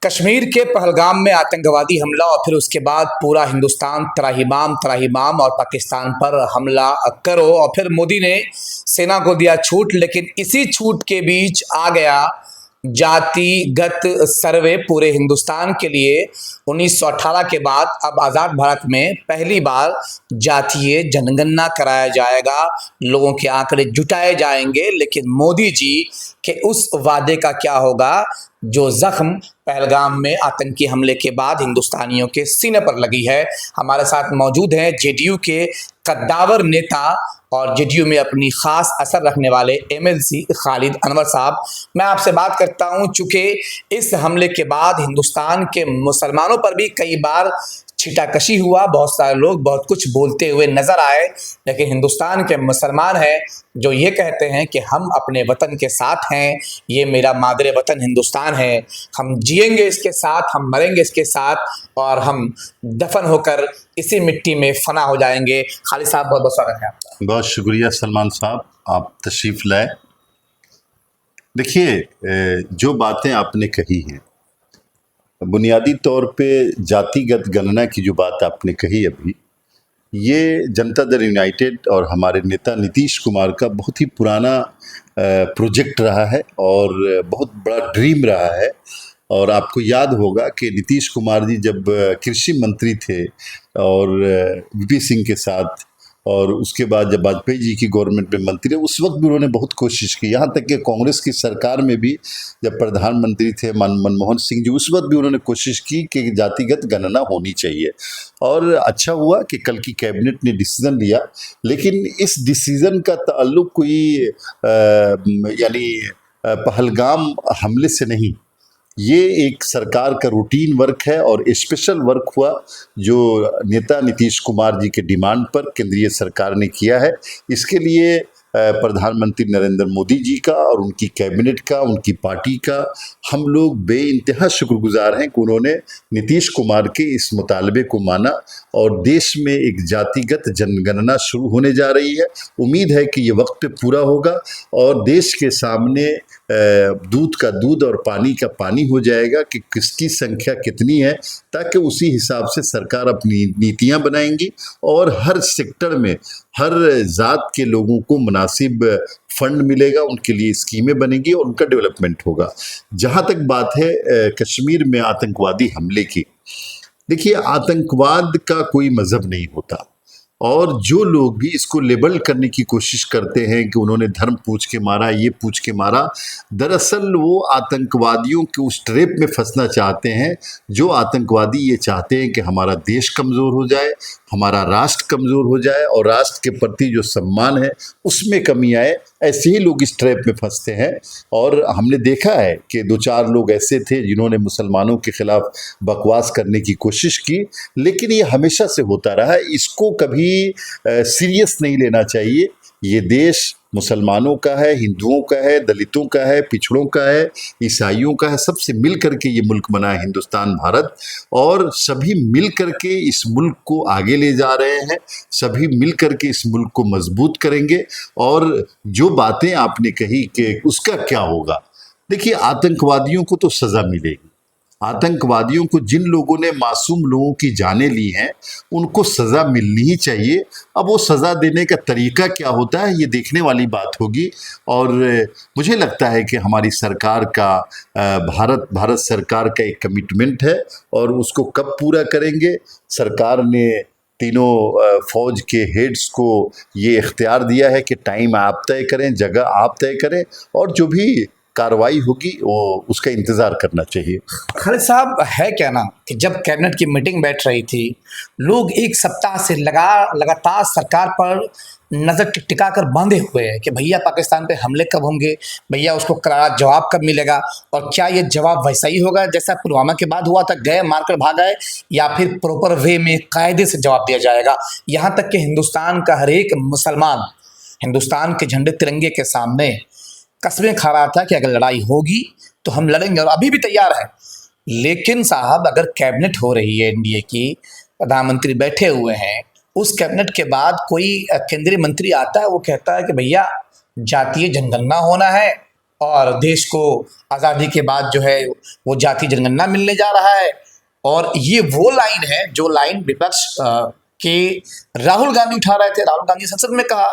कश्मीर के पहलगाम में आतंकवादी हमला और फिर उसके बाद पूरा हिंदुस्तान त्राहिमाम त्राहिमाम और पाकिस्तान पर हमला करो और फिर मोदी ने सेना को दिया छूट। लेकिन इसी छूट के बीच आ गया जातिगत सर्वे पूरे हिंदुस्तान के लिए। 1918 के बाद अब आज़ाद भारत में पहली बार जातीय जनगणना कराया जाएगा, लोगों के आंकड़े जुटाए जाएंगे। लेकिन मोदी जी के उस वादे का क्या होगा जो जख्म पहलगाम में आतंकी हमले के बाद हिंदुस्तानियों के सीने पर लगी है। हमारे साथ मौजूद हैं जेडीयू के कद्दावर नेता और जेडीयू में अपनी खास असर रखने वाले एमएलसी खालिद अनवर साहब। मैं आपसे बात करता हूं, चूंकि इस हमले के बाद हिंदुस्तान के मुसलमानों पर भी कई बार छीटाकशी हुआ, बहुत सारे लोग बहुत कुछ बोलते हुए नजर आए, लेकिन हिंदुस्तान के मुसलमान हैं जो ये कहते हैं कि हम अपने वतन के साथ हैं, ये मेरा मादरे वतन हिंदुस्तान है, हम जिएंगे इसके साथ, हम मरेंगे इसके साथ और हम दफन होकर इसी मिट्टी में फना हो जाएंगे। खालिद साहब बहुत बहुत स्वागत है आपका। बहुत शुक्रिया सलमान साहब, आप तशरीफ़ लाए। देखिए, जो बातें आपने कही हैं, बुनियादी तौर पे जातिगत गणना की जो बात आपने कही अभी, ये जनता दल यूनाइटेड और हमारे नेता नीतीश कुमार का बहुत ही पुराना प्रोजेक्ट रहा है और बहुत बड़ा ड्रीम रहा है। और आपको याद होगा कि नीतीश कुमार जी जब कृषि मंत्री थे और वीपी सिंह के साथ, और उसके बाद जब वाजपेयी जी की गवर्नमेंट में मंत्री रहे, उस वक्त भी उन्होंने बहुत कोशिश की। यहाँ तक कि कांग्रेस की सरकार में भी जब प्रधानमंत्री थे मनमोहन सिंह जी, उस वक्त भी उन्होंने कोशिश की कि जातिगत गणना होनी चाहिए। और अच्छा हुआ कि कल की कैबिनेट ने डिसीज़न लिया, लेकिन इस डिसीज़न का ताल्लुक कोई पहलगाम हमले से नहीं, ये एक सरकार का रूटीन वर्क है और स्पेशल वर्क हुआ जो नेता नीतीश कुमार जी के डिमांड पर केंद्रीय सरकार ने किया है। इसके लिए प्रधानमंत्री नरेंद्र मोदी जी का और उनकी कैबिनेट का, उनकी पार्टी का हम लोग बेइंतहा शुक्रगुजार हैं कि उन्होंने नीतीश कुमार के इस मुतालबे को माना और देश में एक जातिगत जनगणना शुरू होने जा रही है। उम्मीद है कि ये वक्त पे पूरा होगा और देश के सामने दूध का दूध और पानी का पानी हो जाएगा कि किसकी संख्या कितनी है, ताकि उसी हिसाब से सरकार अपनी नीतियां बनाएंगी और हर सेक्टर में हर ज़ात के लोगों को मुनासिब फंड मिलेगा, उनके लिए स्कीमें बनेंगी और उनका डेवलपमेंट होगा। जहाँ तक बात है कश्मीर में आतंकवादी हमले की, देखिए, आतंकवाद का कोई मज़हब नहीं होता और जो लोग भी इसको लेबल करने की कोशिश करते हैं कि उन्होंने धर्म पूछ के मारा, ये पूछ के मारा, दरअसल वो आतंकवादियों के उस ट्रैप में फंसना चाहते हैं। जो आतंकवादी ये चाहते हैं कि हमारा देश कमज़ोर हो जाए, हमारा राष्ट्र कमज़ोर हो जाए और राष्ट्र के प्रति जो सम्मान है उसमें कमी आए, ऐसे ही लोग इस ट्रैप में फंसते हैं। और हमने देखा है कि 2-4 लोग ऐसे थे जिन्होंने मुसलमानों के ख़िलाफ़ बकवास करने की कोशिश की, लेकिन ये हमेशा से होता रहा। इसको कभी सीरियस नहीं लेना चाहिए। ये देश मुसलमानों का है, हिंदुओं का है, दलितों का है, पिछड़ों का है, ईसाइयों का है, सबसे मिल करके ये मुल्क बना है हिंदुस्तान भारत। और सभी मिल करके इस मुल्क को आगे ले जा रहे हैं, सभी मिल करके इस मुल्क को मजबूत करेंगे। और जो बातें आपने कही कि उसका क्या होगा, देखिए, आतंकवादियों को तो सज़ा मिलेगी। आतंकवादियों को, जिन लोगों ने मासूम लोगों की जानें ली हैं, उनको सज़ा मिलनी ही चाहिए। अब वो सज़ा देने का तरीका क्या होता है, ये देखने वाली बात होगी। और मुझे लगता है कि हमारी सरकार का, भारत सरकार का एक कमिटमेंट है और उसको कब पूरा करेंगे। सरकार ने तीनों फौज के हेड्स को ये इख्तियार दिया है कि टाइम आप तय करें, जगह आप तय करें और जो भी कार्रवाई होगी वो उसका इंतज़ार करना चाहिए। खालिद साहब, है क्या ना कि जब कैबिनेट की मीटिंग बैठ रही थी, लोग एक सप्ताह से लगातार सरकार पर नज़र टिका कर बांधे हुए हैं कि भैया पाकिस्तान पे हमले कब होंगे, भैया उसको करारा जवाब कब मिलेगा और क्या ये जवाब वैसा ही होगा जैसा पुलवामा के बाद हुआ था, गए मारकर भाग आए, या फिर प्रॉपर वे में कायदे से जवाब दिया जाएगा। यहाँ तक कि हिंदुस्तान का हर एक मुसलमान हिंदुस्तान के झंडे तिरंगे के सामने कसमें खा रहा था कि अगर लड़ाई होगी तो हम लड़ेंगे और अभी भी तैयार है। लेकिन साहब, अगर कैबिनेट हो रही है एनडीए की, प्रधानमंत्री बैठे हुए हैं, उस कैबिनेट के बाद कोई केंद्रीय मंत्री आता है, वो कहता है कि भैया जातीय जनगणना होना है और देश को आज़ादी के बाद जो है वो जाति जनगणना मिलने जा रहा है। और ये वो लाइन है जो लाइन विपक्ष के राहुल गांधी उठा रहे थे। राहुल गांधी संसद में कहा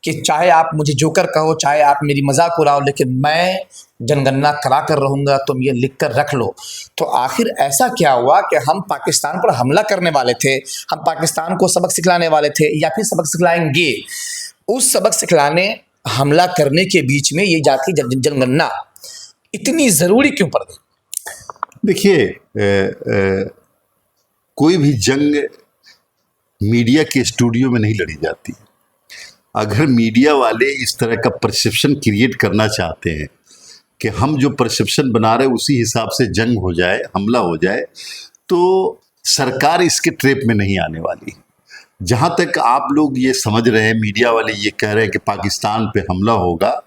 कि चाहे आप मुझे जोकर कहो, चाहे आप मेरी मजाक उड़ाओ, लेकिन मैं जनगणना करा कर रहूँगा, तुम ये लिख कर रख लो। तो आखिर ऐसा क्या हुआ कि हम पाकिस्तान पर हमला करने वाले थे, हम पाकिस्तान को सबक सिखलाने वाले थे या फिर सबक सिखलाएंगे? उस सबक सिखलाने हमला करने के बीच में ये जाति जनगणना इतनी ज़रूरी क्यों पड़ गई? देखिए, कोई भी जंग मीडिया के स्टूडियो में नहीं लड़ी जाती। अगर मीडिया वाले इस तरह का परसेप्शन क्रिएट करना चाहते हैं कि हम जो परसेप्शन बना रहे हैं उसी हिसाब से जंग हो जाए, हमला हो जाए, तो सरकार इसके ट्रैप में नहीं आने वाली। जहाँ तक आप लोग ये समझ रहे हैं, मीडिया वाले ये कह रहे हैं कि पाकिस्तान पे हमला होगा,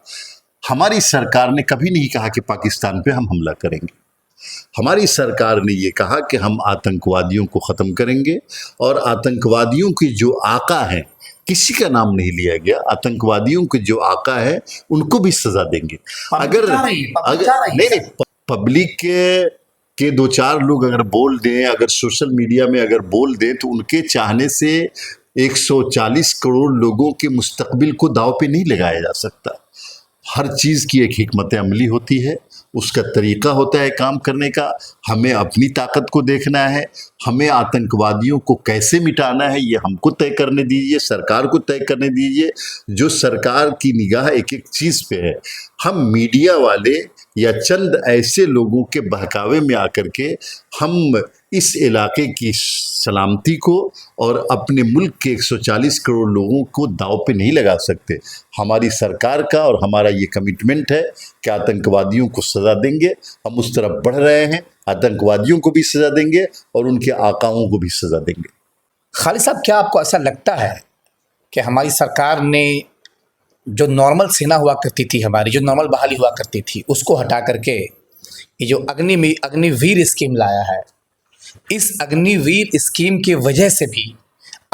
हमारी सरकार ने कभी नहीं कहा कि पाकिस्तान पे हम हमला करेंगे। हमारी सरकार ने ये कहा कि हम आतंकवादियों को ख़त्म करेंगे और आतंकवादियों की जो आका हैं, किसी का नाम नहीं लिया गया, आतंकवादियों के जो आका है उनको भी सज़ा देंगे। अगर नहीं, पब्लिक के दो चार लोग अगर बोल दें, अगर सोशल मीडिया में अगर बोल दें, तो उनके चाहने से 140 करोड़ लोगों के मुस्तकबिल को दाव पे नहीं लगाया जा सकता। हर चीज़ की एक हिकमत अमली होती है, उसका तरीका होता है काम करने का। हमें अपनी ताकत को देखना है, हमें आतंकवादियों को कैसे मिटाना है ये हमको तय करने दीजिए, सरकार को तय करने दीजिए। जो सरकार की निगाह एक एक चीज़ पे है, हम मीडिया वाले या चंद ऐसे लोगों के बहकावे में आकर के हम इस इलाके की सलामती को और अपने मुल्क के 140 करोड़ लोगों को दांव पे नहीं लगा सकते। हमारी सरकार का और हमारा ये कमिटमेंट है कि आतंकवादियों को सज़ा देंगे। हम उस तरफ बढ़ रहे हैं, आतंकवादियों को भी सज़ा देंगे और उनके आकाओं को भी सज़ा देंगे। खालिद साहब, क्या आपको ऐसा लगता है कि हमारी सरकार ने जो नॉर्मल सेना हुआ करती थी, हमारी जो नॉर्मल बहाली हुआ करती थी, उसको हटा करके ये जो अग्निवीर स्कीम लाया है, इस अग्निवीर स्कीम की वजह से भी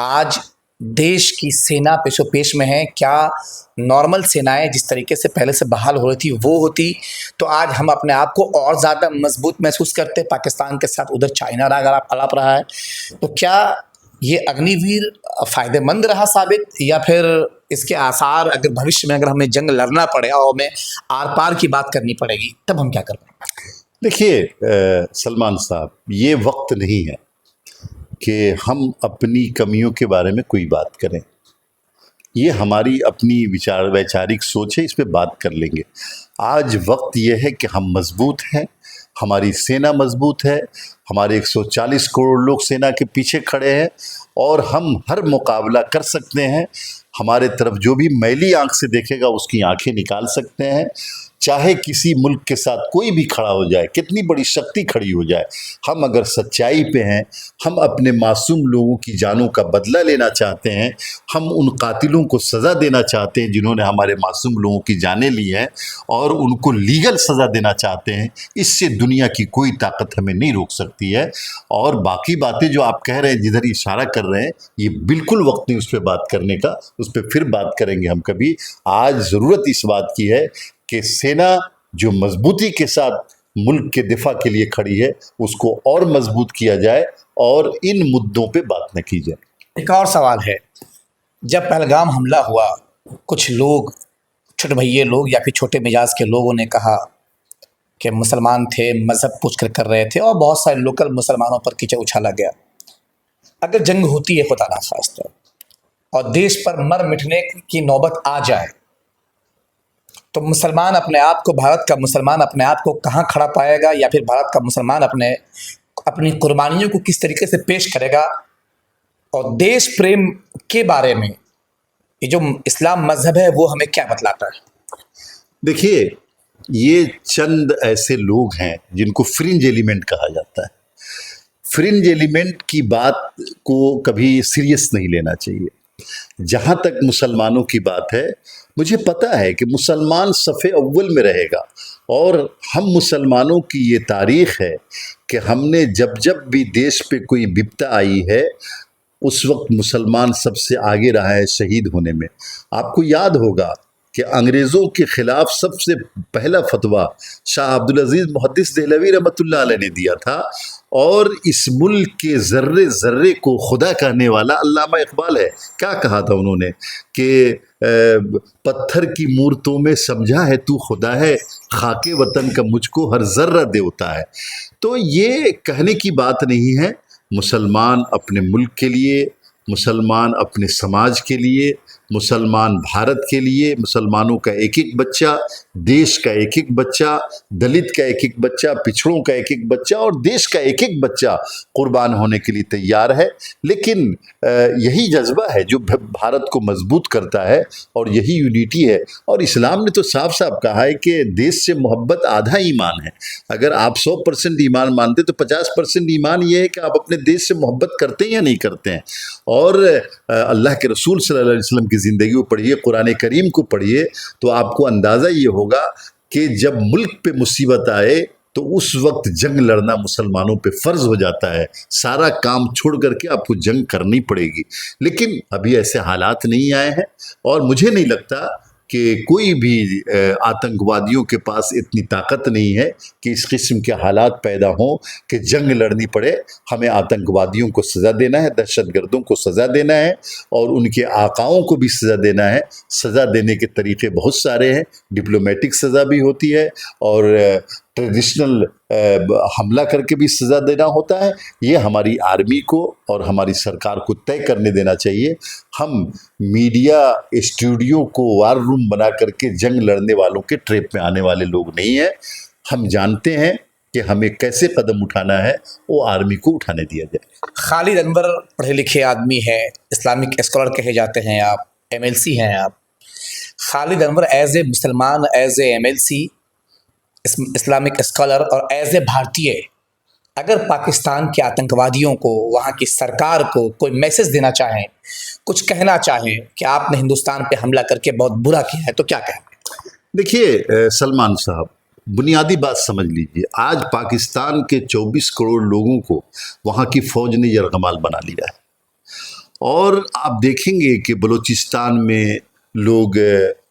आज देश की सेना पेशोपेश में है? क्या नॉर्मल सेनाएं जिस तरीके से पहले से बहाल हो रही थी वो होती तो आज हम अपने आप को और ज़्यादा मजबूत महसूस करते? पाकिस्तान के साथ उधर चाइना अलाप रहा है, तो क्या ये अग्निवीर फ़ायदेमंद रहा साबित, या फिर इसके आसार अगर भविष्य में अगर हमें जंग लड़ना पड़े और हमें आर पार की बात करनी पड़ेगी तब हम क्या कर पाएंगे? देखिए सलमान साहब, ये वक्त नहीं है कि हम अपनी कमियों के बारे में कोई बात करें। ये हमारी अपनी वैचारिक सोच है, इस पे बात कर लेंगे। आज वक्त ये है कि हम मजबूत हैं, हमारी सेना मजबूत है, हमारे 140 करोड़ लोग सेना के पीछे खड़े हैं और हम हर मुकाबला कर सकते हैं। हमारे तरफ जो भी मैली आंख से देखेगा उसकी आंखें निकाल सकते हैं। चाहे किसी मुल्क के साथ कोई भी खड़ा हो जाए, कितनी बड़ी शक्ति खड़ी हो जाए, हम अगर सच्चाई पे हैं, हम अपने मासूम लोगों की जानों का बदला लेना चाहते हैं, हम उन कातिलों को सज़ा देना चाहते हैं जिन्होंने हमारे मासूम लोगों की जानें ली हैं और उनको लीगल सज़ा देना चाहते हैं, इससे दुनिया की कोई ताकत हमें नहीं रोक सकती है। और बाकी बातें जो आप कह रहे हैं, जिधर इशारा कर रहे हैं, ये बिल्कुल वक्त नहीं उस पर बात करने का, उस पर फिर बात करेंगे हम कभी। आज ज़रूरत इस बात की है कि सेना जो मजबूती के साथ मुल्क के दिफा के लिए खड़ी है उसको और मजबूत किया जाए और इन मुद्दों पे बात न की जाए। एक और सवाल है, जब पहलगाम हमला हुआ, कुछ लोग, छोटे भैये लोग या फिर छोटे मिजाज के लोगों ने कहा कि मुसलमान थे, मज़हब पूछ कर रहे थे और बहुत सारे लोकल मुसलमानों पर कीचड़ उछाला गया। अगर जंग होती है खुदा ना खास्ता और देश पर मर मिटने की नौबत आ जाए तो मुसलमान अपने आप को, भारत का मुसलमान अपने आप को कहाँ खड़ा पाएगा, या फिर भारत का मुसलमान अपनी कुर्बानियों को किस तरीके से पेश करेगा? और देश प्रेम के बारे में ये जो इस्लाम मजहब है वो हमें क्या बतलाता है? देखिए, ये चंद ऐसे लोग हैं जिनको फ्रिंज एलिमेंट कहा जाता है। फ्रिंज एलिमेंट की बात को कभी सीरियस नहीं लेना चाहिए। जहाँ तक मुसलमानों की बात है, मुझे पता है कि मुसलमान सफ़े अव्वल में रहेगा और हम मुसलमानों की ये तारीख़ है कि हमने जब जब भी देश पे कोई विपदा आई है उस वक्त मुसलमान सबसे आगे रहा है शहीद होने में। आपको याद होगा कि अंग्रेज़ों के ख़िलाफ़ सबसे पहला फतवा शाह अब्दुल अज़ीज़ मुहद्दिस देहलवी रहमतुल्लाह अलैह ने दिया था, और इस मुल्क के ज़र्रे ज़र्रे को खुदा कहने वाला अल्लामा इक़बाल है। क्या कहा था उन्होंने कि पत्थर की मूर्तों में समझा है तू खुदा है, खाके वतन का मुझको हर ज़र्रा देवता है। तो ये कहने की बात नहीं है। मुसलमान अपने मुल्क के लिए, मुसलमान अपने समाज के लिए, मुसलमान भारत के लिए, मुसलमानों का एक एक बच्चा, देश का एक एक बच्चा, दलित का एक एक बच्चा, पिछड़ों का एक एक बच्चा और देश का एक एक बच्चा कुर्बान होने के लिए तैयार है। लेकिन यही जज्बा है जो भारत को मजबूत करता है और यही यूनिटी है। और इस्लाम ने तो साफ साफ कहा है कि देश से मोहब्बत आधा ईमान है। अगर आप 100% ईमान मानते तो 50% ईमान ये है कि आप अपने देश से मोहब्बत करते हैं या नहीं करते हैं। और अल्लाह के रसूल सल्लल्लाहु अलैहि वसल्लम की ज़िंदगी को पढ़िए, कुरान करीम को पढ़िए, तो आपको अंदाज़ा ये होगा कि जब मुल्क पे मुसीबत आए तो उस वक्त जंग लड़ना मुसलमानों पे फ़र्ज़ हो जाता है। सारा काम छोड़ करके आपको जंग करनी पड़ेगी। लेकिन अभी ऐसे हालात नहीं आए हैं और मुझे नहीं लगता कि कोई भी आतंकवादियों के पास इतनी ताकत नहीं है कि इस किस्म के हालात पैदा हों कि जंग लड़नी पड़े। हमें आतंकवादियों को सज़ा देना है, दहशतगर्दों को सज़ा देना है और उनके आकाओं को भी सज़ा देना है। सज़ा देने के तरीक़े बहुत सारे हैं, डिप्लोमेटिक सज़ा भी होती है और ट्रेडिशनल हमला करके भी सज़ा देना होता है। ये हमारी आर्मी को और हमारी सरकार को तय करने देना चाहिए। हम मीडिया स्टूडियो को वार रूम बना करके जंग लड़ने वालों के ट्रैप में आने वाले लोग नहीं हैं। हम जानते हैं कि हमें कैसे कदम उठाना है, वो आर्मी को उठाने दिया जाए। खालिद अनवर पढ़े लिखे आदमी हैं, इस्लामिक स्कॉलर कहे जाते हैं आप, MLC हैं आप। खालिद अनवर एज ए मुसलमान, as a MLC, Islamic scholar और एज ए भारतीय, अगर पाकिस्तान के आतंकवादियों को, वहाँ की सरकार को कोई मैसेज देना चाहें, कुछ कहना चाहें कि आपने हिंदुस्तान पे हमला करके बहुत बुरा किया है, तो क्या कहें? देखिए सलमान साहब, बुनियादी बात समझ लीजिए। आज पाकिस्तान के 24 करोड़ लोगों को वहाँ की फ़ौज ने यरगमाल बना लिया है और आप देखेंगे कि बलूचिस्तान में लोग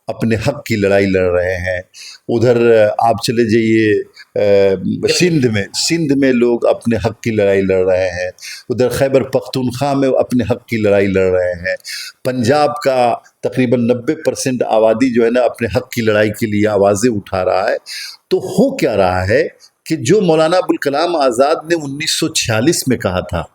अपने हक़ की लड़ाई लड़ रहे हैं। उधर आप चले जाइए सिंध में लोग अपने हक़ की लड़ाई लड़ रहे हैं। उधर खैबर पख्तूनख्वा में अपने हक़ की लड़ाई लड़ रहे हैं। पंजाब का तकरीबन 90% आबादी जो है ना अपने हक़ की लड़ाई के लिए आवाज़ें उठा रहा है। तो हो क्या रहा है कि जो मौलाना अबुल कलाम आज़ाद ने 1946 में कहा था,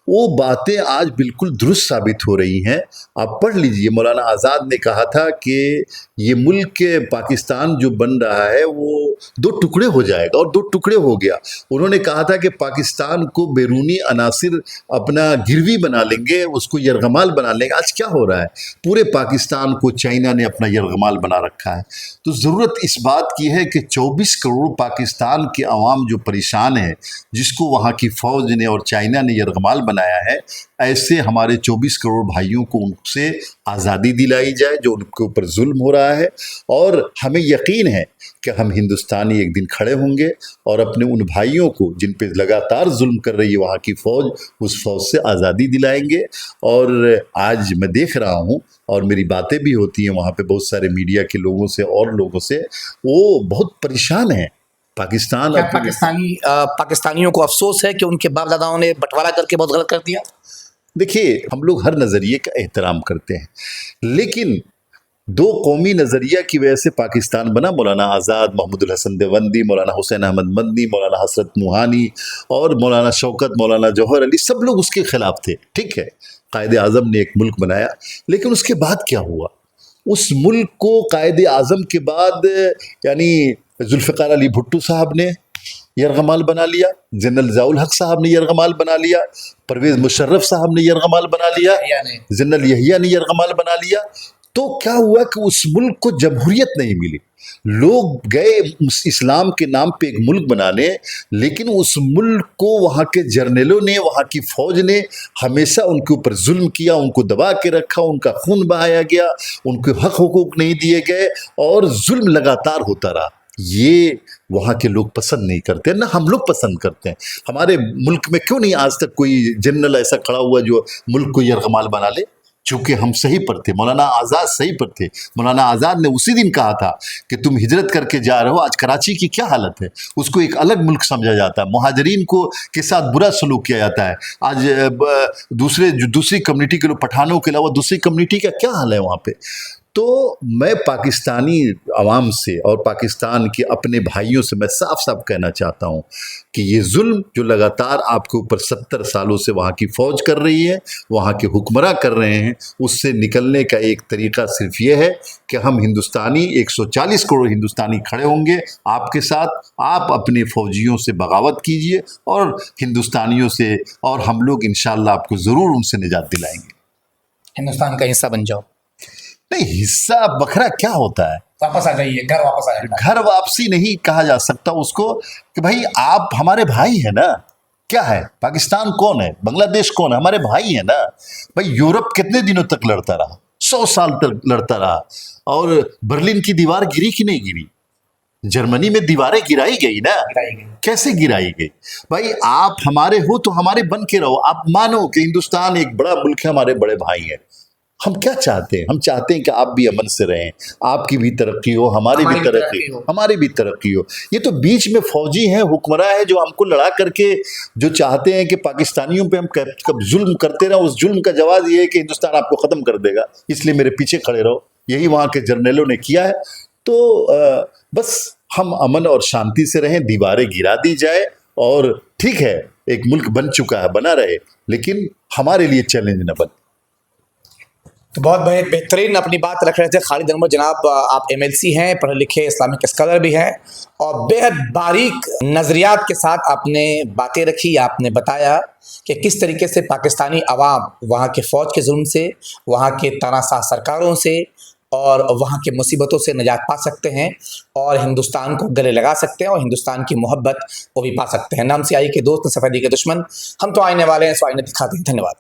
वो बातें आज बिल्कुल दुरुस्त साबित हो रही हैं। आप पढ़ लीजिए, मौलाना आज़ाद ने कहा था कि ये मुल्क पाकिस्तान जो बन रहा है वो 2 टुकड़े हो जाएगा और 2 टुकड़े हो गया। उन्होंने कहा था कि पाकिस्तान को बैरूनी अनासिर अपना गिरवी बना लेंगे, उसको यरगमाल बना लेंगे। आज क्या हो रहा है, पूरे पाकिस्तान को चाइना ने अपना यरगमाल बना रखा है। तो ज़रूरत इस बात की है कि 24 करोड़ पाकिस्तान के अवाम जो परेशान है, जिसको वहाँ की फ़ौज ने और चाइना ने यरगमाल बनाया है, ऐसे हमारे 24 करोड़ भाइयों को उनसे आज़ादी दिलाई जाए जो उनके ऊपर जुल्म हो रहा है। और हमें यकीन है कि हम हिंदुस्तानी एक दिन खड़े होंगे और अपने उन भाइयों को जिन पे लगातार जुल्म कर रही है वहाँ की फ़ौज, उस फ़ौज से आज़ादी दिलाएंगे। और आज मैं देख रहा हूँ और मेरी बातें भी होती हैं वहाँ पे बहुत सारे मीडिया के लोगों से और लोगों से, वो बहुत परेशान हैं। पाकिस्तानियों को अफसोस है कि उनके बाप दादाओं ने बंटवारा करके बहुत गलत कर दिया। देखिए, हम लोग हर नज़रिए का एहतराम करते हैं, लेकिन 2 कौमी नज़रिया की वजह से पाकिस्तान बना। मौलाना आज़ाद, मोहम्मदुल हसन देवबंदी, मौलाना हुसैन अहमद मदनी, मौलाना हसरत मुहानी और मौलाना शौकत, मौलाना जौहर अली, सब लोग उसके ख़िलाफ़ थे। ठीक है, कायदे आज़म ने एक मुल्क बनाया, लेकिन उसके बाद क्या हुआ? उस मुल्क को कायदे आज़म के बाद यानी जुल्फ़िकार अली भुट्टो साहब ने यरगमाल बना लिया, जनरल ज़ियाउल हक साहब ने यरगमाल बना लिया, परवेज़ मुशर्रफ साहब ने यरगमाल बना लिया, जनरल यहिया ने यरगमाल बना लिया। तो क्या हुआ कि उस मुल्क को जमहूरियत नहीं मिली। लोग गए इस्लाम के नाम पे एक मुल्क बनाने, लेकिन उस मुल्क को वहाँ के जर्नलों ने, वहाँ की फ़ौज ने हमेशा उनके ऊपर जुल्म किया, उनको दबा के रखा, उनका खून बहाया गया, उनको हक हुकूक नहीं दिए गए और जुल्म लगातार होता रहा। ये वहाँ के लोग पसंद नहीं करते, ना हम लोग पसंद करते हैं। हमारे मुल्क में क्यों नहीं आज तक कोई जनरल ऐसा खड़ा हुआ जो मुल्क को यरगमाल बना ले? चूंकि हम सही पर थे, मौलाना आज़ाद सही पर थे। मौलाना आज़ाद ने उसी दिन कहा था कि तुम हिजरत करके जा रहे हो। आज कराची की क्या हालत है, उसको एक अलग मुल्क समझा जाता है, मुहाजिरीन को के साथ बुरा सलूक किया जाता है। आज दूसरी कम्युनिटी के लोग, पठानों के अलावा दूसरी कम्युनिटी का क्या हाल है वहाँ पे। तो मैं पाकिस्तानी अवाम से और पाकिस्तान के अपने भाइयों से मैं साफ साफ कहना चाहता हूँ कि ये जुल्म जो लगातार आपके ऊपर 70 सालों से वहाँ की फ़ौज कर रही है, वहाँ के हुक्मरान कर रहे हैं, उससे निकलने का एक तरीक़ा सिर्फ ये है कि हम हिंदुस्तानी 140 करोड़ हिंदुस्तानी खड़े होंगे आपके साथ। आप अपने फ़ौजियों से बगावत कीजिए और हिंदुस्तानियों से, और हम लोग इंशाअल्लाह आपको ज़रूर उनसे निजात दिलाएंगे। हिंदुस्तान का हिस्सा बन जाओ। नहीं, हिस्सा बखरा क्या होता है, वापस आ जाइए, घर वापस आ जाइए। घर वापसी नहीं कहा जा सकता उसको कि भाई आप हमारे भाई हैं ना। क्या है, पाकिस्तान कौन है, बांग्लादेश कौन है, हमारे भाई हैं ना। भाई यूरोप कितने दिनों तक लड़ता रहा, 100 साल तक लड़ता रहा, और बर्लिन की दीवार गिरी कि नहीं गिरी, जर्मनी में दीवारें गिराई गई ना, कैसे गिराई गई। भाई आप हमारे हो तो हमारे बन के रहो, आप मानो कि हिंदुस्तान एक बड़ा मुल्क है, हमारे बड़े भाई हैं। हम क्या चाहते हैं, हम चाहते हैं कि आप भी अमन से रहें, आपकी भी तरक्की हो, हमारी भी तरक्की हो, हमारी भी तरक्की हो। ये तो बीच में फौजी हैं, हुक्मरान हैं, जो हमको लड़ा करके जो चाहते हैं कि पाकिस्तानियों पे हम कब जुल्म करते रहो। उस जुल्म का जवाब ये है कि हिंदुस्तान आपको ख़त्म कर देगा, इसलिए मेरे पीछे खड़े रहो। यही वहाँ के जर्नलों ने किया है। तो बस हम अमन और शांति से रहें, दीवारें गिरा दी जाए, और ठीक है एक मुल्क बन चुका है, बना रहे, लेकिन हमारे लिए चैलेंज न बने। तो बहुत बेहतरीन अपनी बात रख रहे थे खालिद अनवर जनाब। आप MLC हैं, पढ़े लिखे इस्लामिक स्कॉलर भी हैं, और बेहद बारीक नज़रियात के साथ आपने बातें रखी। आपने बताया कि किस तरीके से पाकिस्तानी अवाम वहाँ के फ़ौज के जुल्म से, वहाँ के तानाशाह सरकारों से और वहाँ की मुसीबतों से निजात पा सकते हैं, और हिंदुस्तान को गले लगा सकते हैं, और हिंदुस्तान की मोहब्बत वो भी पा सकते हैं। नाम से आई के दोस्त, सफ़ेदी के दुश्मन, हम तो आने वाले हैं, सो आईने दिखाते हैं। धन्यवाद।